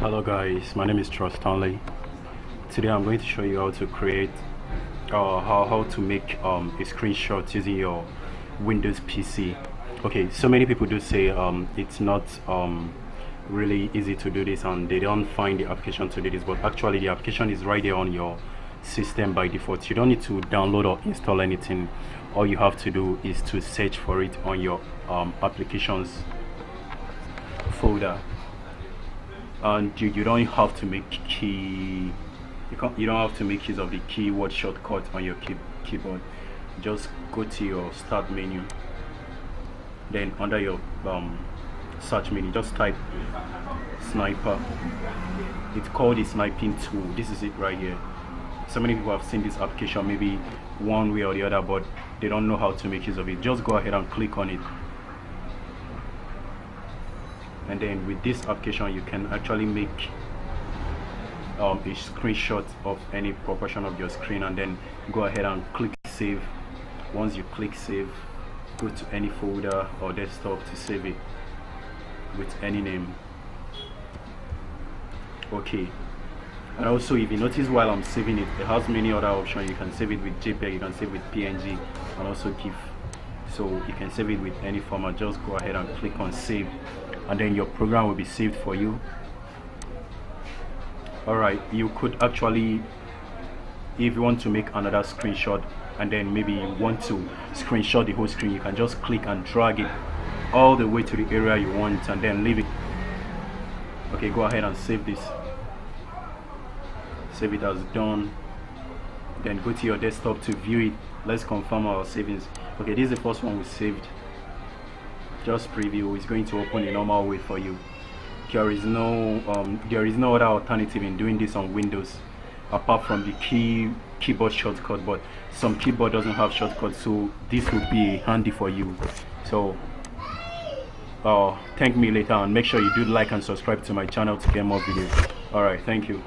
Hello guys, my name is Trust Stanley. Today I'm going to show you how to create how to make a screenshot using your Windows PC. Okay, so many people do say it's not really easy to do this and they don't find the application to do this, but actually the application is right there on your system by default. You don't need to download or install anything. All you have to do is to search for it on your applications folder, and you don't have to make you don't have to make use of the keyboard shortcut on your keyboard. Just go to your start menu, then under your search menu just type sniper. It's called the sniping tool. This is it right here. So many people have seen this application maybe one way or the other, but they don't know how to make use of it. Just go ahead and click on it, and then with this application you can actually make a screenshot of any proportion of your screen, and then go ahead and click save. Once you click save, go to any folder or desktop to save it with any name. Okay, and also if you notice while I'm saving it, it has many other options. You can save it with JPEG, you can save with PNG, and also GIF. So you can save it with any format. Just go ahead and click on save, and then your program will be saved for you. Alright, you could actually, if you want to make another screenshot and then maybe you want to screenshot the whole screen, you can just click and drag it all the way to the area you want and then leave it. Okay, go ahead and save this. Save it as done. Then go to your desktop to view it. Let's confirm our savings. Okay, this is the first one we saved. Just preview. It's going to open a normal way for you. There is no other alternative in doing this on Windows apart from the keyboard shortcut, but some keyboard doesn't have shortcuts, so this will be handy for you. So thank me later, and make sure you do like and subscribe to my channel to get more videos. Alright, thank you.